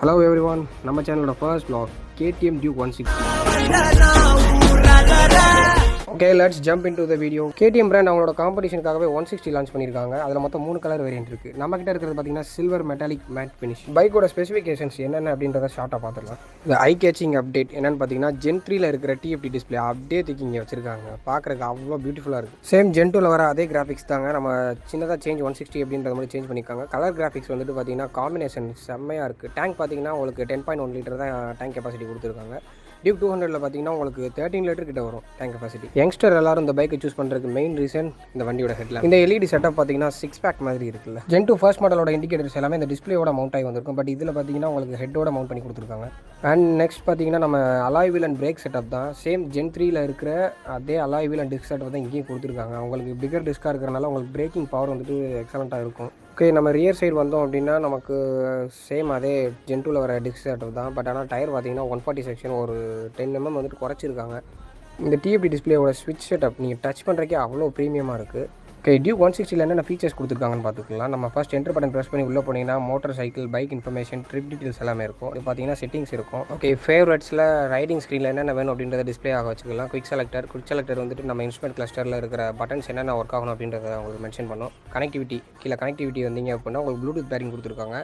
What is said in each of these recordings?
Hello everyone, நம்ம சேனலோட first vlog KTM Duke 160. Okay, let's jump into the video. KTM brand அவங்களோட காம்படிஷனுக்காகவே 160 launch பண்ணியிருக்காங்க. அதில் மொத்தம் 3 கலர் வேரியன்ட் இருக்குது. நம்மக்கிட்ட இருக்கிறது பார்த்தீங்கன்னா சில்வர் மெட்டாலிக் மேட் ஃபினிஷ். பைக்கோட ஸ்பெசிஃபிகேஷன்ஸ் என்னென்ன அப்படின்றத ஷார்ட்டாக பார்த்துடலாம். இந்த ஐ கேச்சிங் அப்டேட் என்னென்னு பார்த்தீங்கன்னா Gen 3ல இருக்கிற TFT டிஸ்பிளே அப்படியே தூக்கி இங்கே வச்சிருக்காங்க. பார்க்குறதுக்கு அவ்வளோ பியூட்டிஃபுல்லாக இருக்குது. சேம் Gen 2ல வர அதே கிராஃபிக்ஸ் தாங்க. நம்ம சின்னதாக சேஞ்ச் 160 அப்படின்ற மாதிரி சேஞ்ச் பண்ணியிருக்காங்க. கலர் கிராஃபிக்ஸ் வந்துட்டு பார்த்தீங்கன்னா காம்பினேஷன் செம்மையாக இருக்குது. டேங்க் பார்த்தீங்கன்னா உங்களுக்கு 10.1 லிட்டர் தான் டேங்க் கெப்பாசிட்டி கொடுத்துருக்காங்க. டியூக் 200ல பார்த்தீங்கன்னா உங்களுக்கு 13 லிட்டர் கிட்ட வரும் டேங்க் கெப்பாசிட்டி. யங்ஸ்டர் எல்லாரும் இந்த பைக்கை சூஸ் பண்ணுறதுக்கு மெயின் ரீசன் இந்த வண்டியோட ஹெட்ல இந்த LED செட்டப் பார்த்தீங்கன்னா 6 பேக் மாதிரி இருக்குல்ல. Gen 2 ஃபர்ஸ்ட் மாடலோட இண்டிகேட்டர்ஸ் எல்லாமே இந்த டிஸ்பிளேயோட மவுண்ட் ஆகி வந்திருக்கும். பட் இதில் பார்த்தீங்கன்னா உங்களுக்கு ஹெட்டோட மவுண்ட் பண்ணி கொடுத்துருக்காங்க. அண்ட் நெக்ஸ்ட் பார்த்தீங்கன்னா நம்ம alloy wheel and brake setup தான் சேம் Gen 3ல இருக்கிற அதே alloy wheel and disc setup தான் இங்கேயும் கொடுத்துருக்காங்க. உங்களுக்கு பிகர் டிஸ்காக இருக்கிறனால உங்களுக்கு பிரேக்கிங் பவர் வந்துட்டு எக்ஸலண்ட்டாக இருக்கும். ஓகே, நம்ம ரியர் சைடு வந்தோம் அப்படின்னா நமக்கு சேம் அதே Gen 2ல வர டிஸ்க் செட்டப் தான். பட் ஆனால் டயர் பார்த்தீங்கன்னா 140 செக்ஷன் ஒரு 10 mm வந்துட்டு குறைச்சிருக்காங்க. இந்த TFT டிஸ்பிளேயோட ஸ்விட்ச் செட்டப் நீங்கள் டச் பண்ணுறக்கே அவ்வளோ ப்ரீமியமாக இருக்குது. ஓகே, டியூக் 160ல என்னென்ன ஃபீச்சர்ஸ் கொடுத்துருக்காங்கன்னு பார்த்துக்கலாம். நம்ம ஃபஸ்ட் என்டர் பட்டன் ப்ரெஸ் பண்ணி உள்ளே போனீங்கன்னா motor cycle, bike information, trip details எல்லாமே இருக்கும். இது பார்த்தீங்கன்னா செட்டிங்ஸ் இருக்கும். ஓகே, ஃபேவரட்ஸில் ரைடிங் ஸ்க்ரீனில் என்னென்ன வேணும் அப்படின்றத டிஸ்பிளே ஆக வச்சுக்கலாம். குயிக் செலக்டர் வந்துட்டு நம்ம இன்ஸ்ட்ருமெண்ட் கிளஸ்டரில் இருக்கிற பட்டன்ஸ் என்னென்ன ஒர்க் ஆகணும் அப்படின்றத உங்களுக்கு மென்ஷன் பண்ணும். கனெக்டிவிட்டி வந்தீங்க அப்படின்னா உங்களுக்கு ப்ளூடூத் பேரிங் கொடுத்துருக்காங்க.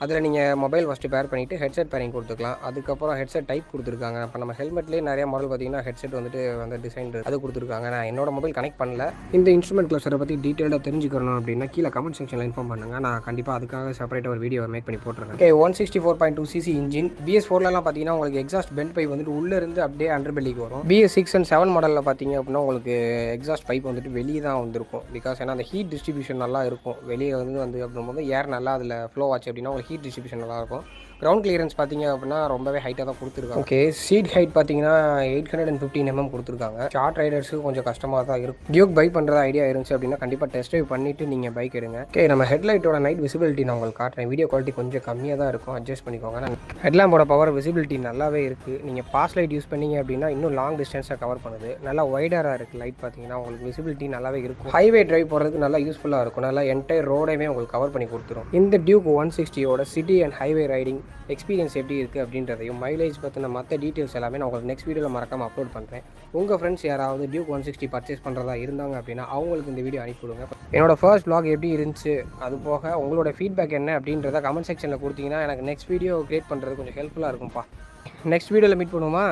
அதில் நீங்கள் மொபைல் ஃபஸ்ட்டு பேர் பண்ணிவிட்டு ஹெட்செட் பேரிங் கொடுத்துக்கலாம். அதுக்கப்புறம் ஹெட்செட் டைப் கொடுத்துருக்காங்க. இப்போ நம்ம ஹெல்மெட்லேயே நிறைய மாடல் பார்த்தீங்கன்னா ஹெட்செட் வந்துட்டு வந்து டிசைன் அது கொடுத்துருக்காங்க. நான் என்னோட மொபைல் கனெக்ட் பண்ணல. இந்த இன்ஸ்ட்ருமெண்ட் கிளஸ்டரை பற்றி டீட்டெயிலாக தெரிஞ்சுக்கணும் அப்படின்னா கீழே கமெண்ட் செக்ஷனில் இன்ஃபார்ம் பண்ணுங்கள். நான் கண்டிப்பாக அதுக்காக செப்பரேட்டாக ஒரு வீடியோ மேக் பண்ணி போட்டுருக்கேன். Okay, 164.2 cc engine. BS4லலாம் பார்த்தீங்கன்னா உங்களுக்கு எக்ஸாஸ்ட் பெண்ட் பைப் வந்துட்டு உள்ளேருந்து அப்படியே அண்டர் பெல்லிக்கு வரும். BS6 and 7 மாடலில் பார்த்தீங்க அப்படின்னா உங்களுக்கு எக்ஸாஸ்ட் பைப் வந்துட்டு வெளியே தான் வந்திருக்கும். பிகாஸ் ஏன்னா அந்த ஹீட் டிஸ்ட்ரிபியூஷன் நல்லா இருக்கும். வெளியே வந்து அப்படிங்கும்போது ஏர் நல்லா அதில் ஃப்ளோ ஆச்சு அப்படின்னா உங்களுக்கு ஹீட் டிஸ்ட்ரிபியூஷன் நல்லாயிருக்கும். கிரவுண்ட் கிளியரன்ஸ் பார்த்தீங்க அப்படின்னா ரொம்பவே ஹைட்டாக தான் கொடுத்துருக்காங்க. ஓகே, சீட் ஹைட் பார்த்தீங்கன்னா 815 mm கொடுத்துருக்காங்க. ஷார்ட் ரைடர்ஸுக்கு கொஞ்சம் கஷ்டமாக தான் இருக்கும். டியூக் பைக் பண்ணுறது ஐடியா இருந்துச்சு அப்படின்னா கண்டிப்பாக டெஸ்ட் ட்ரைவ் பண்ணிவிட்டு நீங்கள் பைக் எடுங்க. ஓகே, நம்ம ஹெட்லைட்டோட நைட் விசிபிலிட்டி நான் உங்களுக்கு காட்டுறேன். வீடியோ குவாலிட்டி கொஞ்சம் கம்மியாக தான் இருக்கும், அட்ஜஸ்ட் பண்ணிக்கோங்க. ஹெட்லாம்போட பவர் விசிபிலிட்டி நல்லாவே இருக்குது. நீங்கள் பாஸ் லைட் யூஸ் பண்ணீங்க அப்படின்னா இன்னும் லாங் டிஸ்டன்ஸாக கவர் பண்ணுது. நல்லா வைடராக இருக்குது லைட் பார்த்தீங்கன்னா உங்களுக்கு விசிபிலிட்டி நல்லாவே இருக்கும். ஹைவே டிரைவ் போகிறதுக்கு நல்லா யூஸ்ஃபுல்லாக இருக்கும். நல்லா என்டையர் ரோடையுமே உங்களுக்கு கவர் பண்ணி கொடுத்துரும். இந்த டியூக் 160யோட city and highway riding experience எப்படி இருக்குது அப்படின்றதையும் மைலேஜ் பற்றின மற்ற டீட்டெயில்ஸ் எல்லாமே நான் உங்களுக்கு நெக்ஸ்ட் வீடியோவில் மறக்காமல் அப்லோட் பண்ணுறேன். உங்கள் ஃப்ரெண்ட்ஸ் யாராவது டியூக் 160 பர்ச்சேஸ் பண்ணுறதா இருந்தாங்க அப்படின்னா அவங்களுக்கு இந்த வீடியோ அனுப்பிவிடுங்க. என்னோட ஃபர்ஸ்ட் vlog எப்படி இருந்துச்சு, அது போக உங்களோட ஃபீட்பேக் என்ன அப்படின்றத கமெண்ட் செக்ஷனில் கொடுத்தீங்கன்னா எனக்கு நெக்ஸ்ட் வீடியோ கிரியேட் பண்ணுறது கொஞ்சம் ஹெல்ப்ஃபுல்லாக இருக்கும்ப்பா. நெக்ஸ்ட் வீடியோவில் மீட் பண்ணுவோமா?